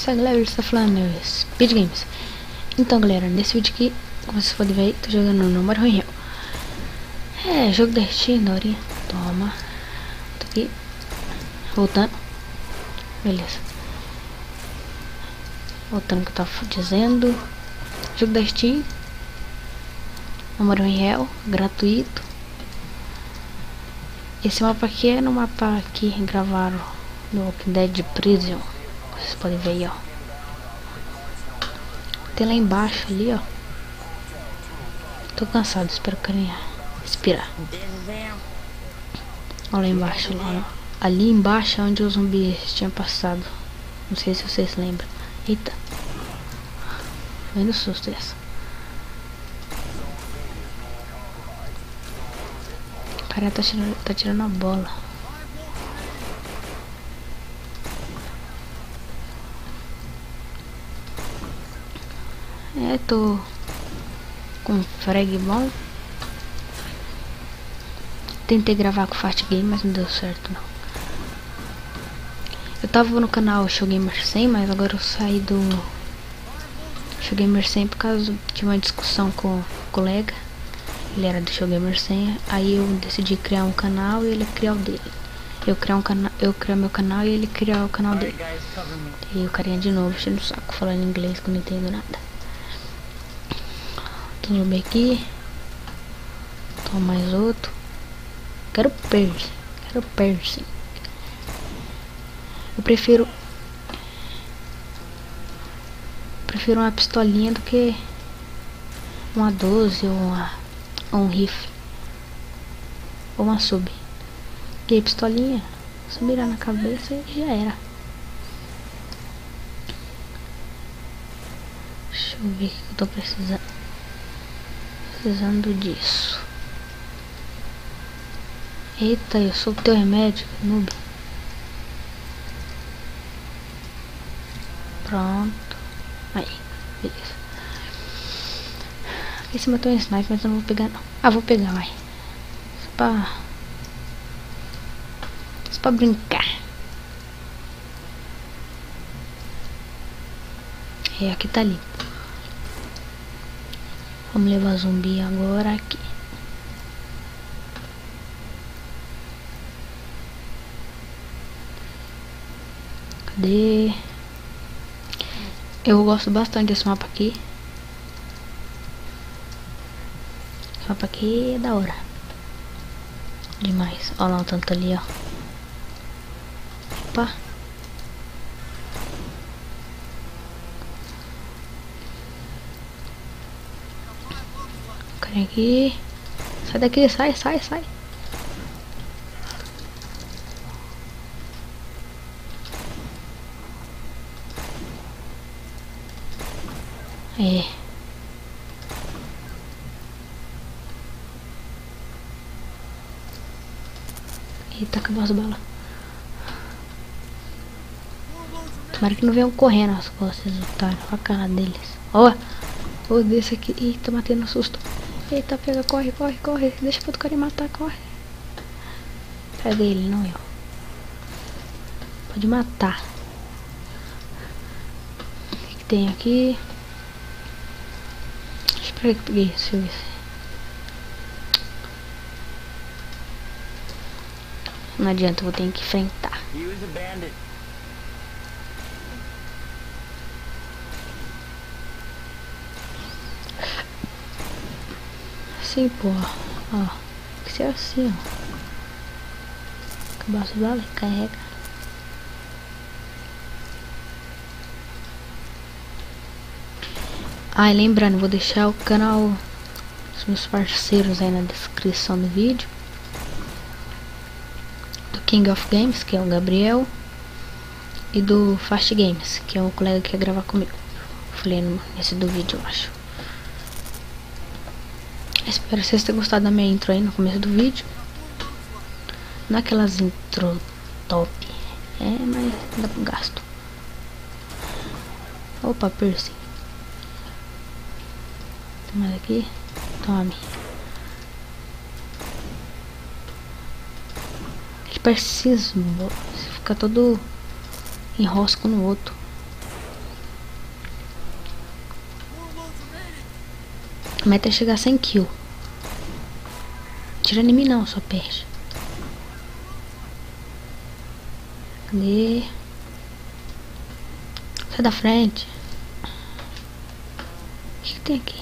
Essa galera está falando Speed Games. Então galera, nesse vídeo aqui, como vocês podem ver, tô jogando no Mario Real. É, jogo da Steam, daorinha. Toma. Tô aqui. Voltando. Beleza. Voltando o que eu tava dizendo. Jogo da Steam. No Mario Real, gratuito. Esse mapa aqui é no mapa que gravaram no Walking Dead Prison. Vocês podem ver aí, ó. Tem lá embaixo ali, ó. Tô cansado, espero que eu respirar. Olha lá embaixo, lá. Ali embaixo é onde os zumbis tinham passado. Não sei se vocês lembram. Eita. Foi no susto essa. O cara tá tirando a bola. É, tô com um frag bom. Tentei gravar com o Fast Game, mas não deu certo não. Eu tava no canal Showgamer 100, mas agora eu saí do Showgamer 100 por causa de uma discussão com um colega. Ele era do Showgamer 100, aí eu decidi criar um canal e ele criar o dele. Eu criar meu canal e ele criar o canal dele. E o carinha de novo enchendo o saco, falando inglês que eu não entendo nada. Tudo bem aqui. Toma mais outro. Quero piercing. Eu prefiro uma pistolinha do que uma 12 ou um rifle. Ou uma sub. E aí, pistolinha, só mirar na cabeça e já era. Deixa eu ver o que eu tô precisando. Precisando disso. Eita, eu sou o teu remédio, noob. Pronto. Aí, beleza. Aqui em cima tem um sniper, mas eu não vou pegar não. Ah, vou pegar, vai. Só pra brincar. É, aqui tá limpo. Vamos levar zumbi agora aqui. Cadê? Eu gosto bastante desse mapa aqui. Esse mapa aqui é da hora. Demais. Olha lá o tanto ali, ó. Opa. Cara aqui. Sai daqui, sai. É. Eita, acabou as balas. Tomara que não venham correndo as costas, otário. Olha a cara deles. Ó, desse aqui. Ih, tô matando no susto. Eita, pega, corre. Deixa pro outro cara matar, corre. Pega ele, não eu. Pode matar. O que tem aqui? Espera que eu peguei, deixa eu ver. Não adianta, eu vou ter que enfrentar. Sim, porra. Ó, tem que ser assim, ó. Acabar as balas, carrega. Ah, e lembrando, vou deixar o canal dos meus parceiros aí na descrição do vídeo. Do King of Games, que é o Gabriel. E do Fast Games, que é o colega que ia gravar comigo. Falei nesse do vídeo, eu acho. Espero que vocês tenham gostado da minha intro aí no começo do vídeo. Não é aquelas intro top. É, mas dá pro gasto. Opa, piercing. Tem mais aqui? Tome. Ele precisa ficar todo enrosco no outro. A meta é chegar a 100 kills. Tira em mim não, só perde. Cadê? Sai da frente. O que tem aqui?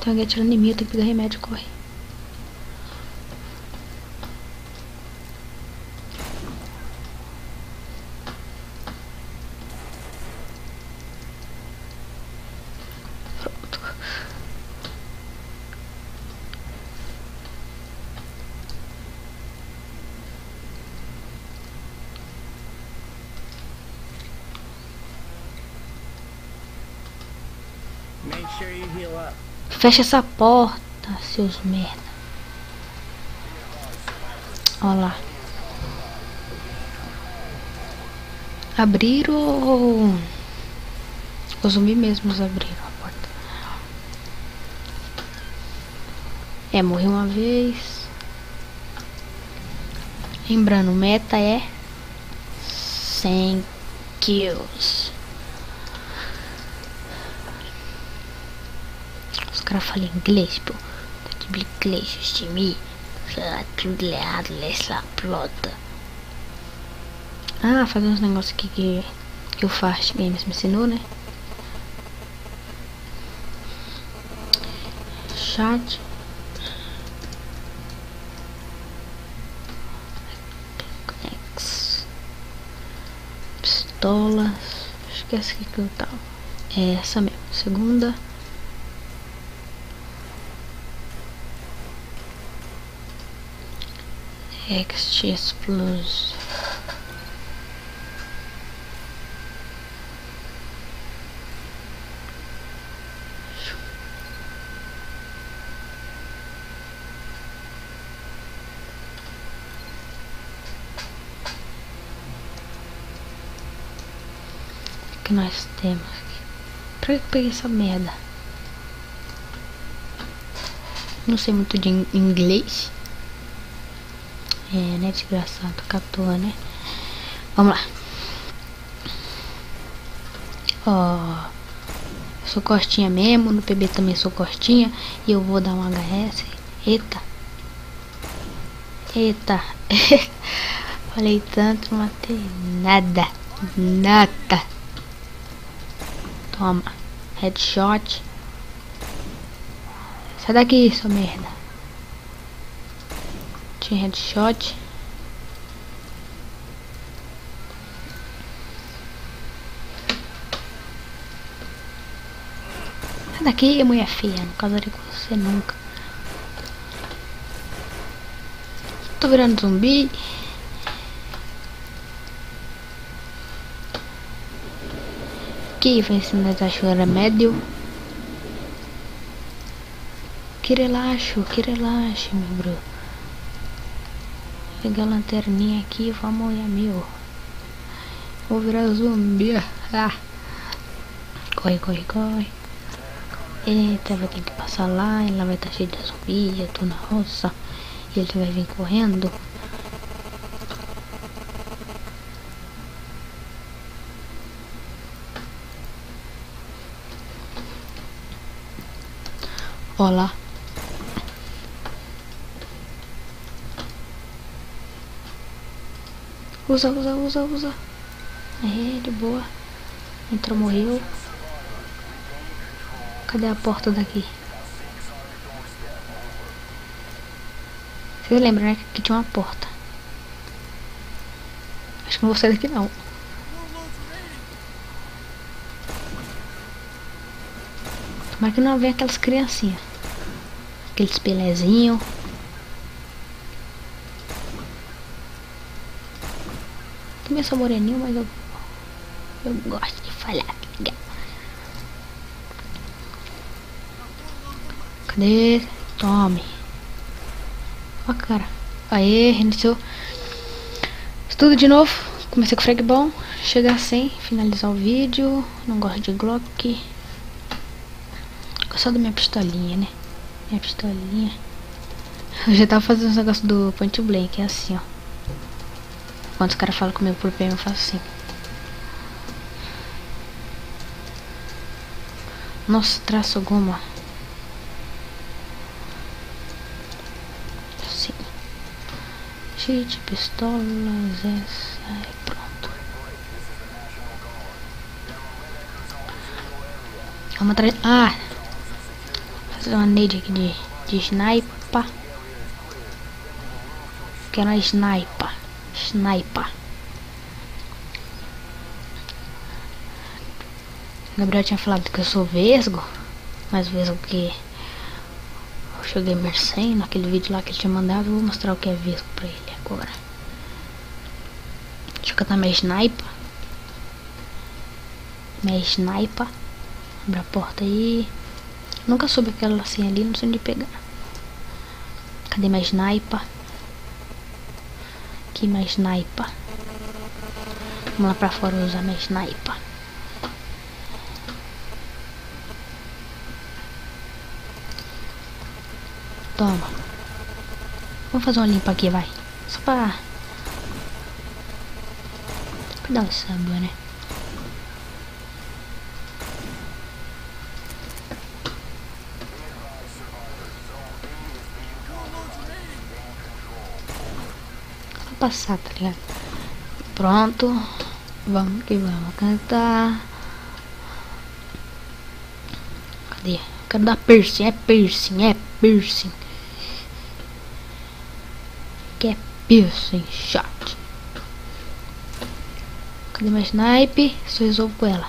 Tem alguém atirando em mim, eu tenho que pegar remédio, corre. Pronto. Make sure you heal up. Fecha essa porta, seus merda. Olha lá. Abriram. Os zumbis mesmos abriram a porta. É, morri uma vez. Lembrando, meta é 100 kills. Os caras falam inglês, pô. Tá de inglês, time. Tudo errado, essa plota. Ah, fazer uns negócios aqui que o Fast Games me ensinou, né? Chat. Pistolas. Acho que é essa aqui que eu tava. É essa mesmo. Segunda. XT Plus. O que nós temos aqui? Pra que eu peguei essa merda? Não sei muito de inglês. É, né, desgraçado, catua, né? Vamos lá. Ó, sou costinha mesmo, no PB também sou costinha. E eu vou dar um HS. Eita. Eita. Falei tanto, não matei nada. Nada. Toma. Headshot. Sai daqui, sua merda. Tinha headshot. Sai daqui, mulher feia. Não casaria com você nunca. Tô virando zumbi. Que vai ensinar a achar remédio. Que relaxo, meu bro. Pegar a lanterninha aqui, vamos olhar meu. Vou virar zumbi. Ah. Corre, corre, corre. Eita, vai ter que passar lá. E lá vai estar cheio de zumbi. Eu tô na roça. E ele vai vir correndo. Ó lá. Usa. É, de boa. Entrou, morreu. Cadê a porta daqui? Vocês lembram, né? Que tinha uma porta. Acho que não vou sair daqui, não. Tomara que não venha aquelas criancinhas. Aqueles pelezinhos. Também sou moreninho, mas eu gosto de falar. Cadê? Tome. Ó, cara. Aê, reiniciou. Tudo de novo. Comecei com o frag bom. Chegar a 100. Finalizar o vídeo. Não gosto de Glock. Gosto só da minha pistolinha, né? Minha pistolinha. Eu já tava fazendo os negócios do Point Blank. É assim, ó. Quando os caras falam comigo por PM, eu faço assim. Nossa, traço goma. Sim. Cheat, pistolas, essa e pronto. Vamos atrás. Ah! Fazer uma nade aqui de sniper. Quero uma sniper. Sniper. O Gabriel tinha falado que eu sou vesgo. Mais vesgo que eu cheguei Mercem naquele vídeo lá que ele tinha mandado. Eu vou mostrar o que é vesgo pra ele agora. Deixa eu catar minha sniper. Minha sniper. Abre a porta aí. Nunca soube aquela lacinha ali, não sei onde pegar. Cadê minha sniper? Aqui minha sniper. Vamos lá pra fora usar minha sniper. Toma. Vamos fazer uma limpa aqui, vai. Só pra dar um sabor, né? Vou passar, tá ligado? Pronto. Vamos que vamos cantar. Cadê? Quero dar piercing, é piercing, é piercing. Que é piercing shot. Cadê minha snipe? Só resolvo com ela.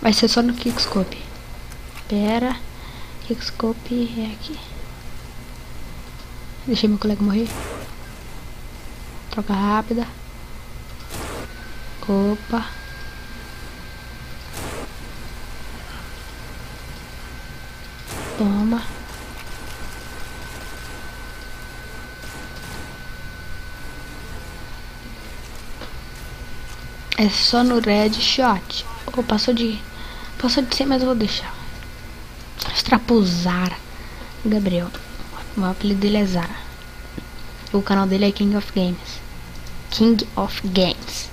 Vai ser só no kickscope. Espera. Kickscope é aqui. Deixei meu colega morrer. Troca rápida. Opa. Toma. É só no red shot. Oh, passou de 100, mas eu vou deixar. Extrapuzar. Gabriel. O apelido dele é Zara. O canal dele é King of Games. King of Games.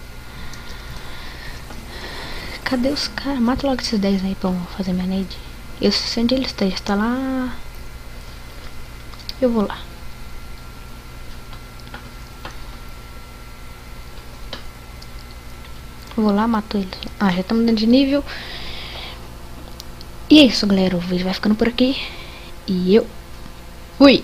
Cadê os caras? Mata logo esses 10 aí pra eu fazer minha nade. Eu sei onde ele está. Ele está lá. Eu vou lá. Vou lá, mato ele. Ah, já estamos dentro de nível. E é isso, galera. O vídeo vai ficando por aqui. E eu fui.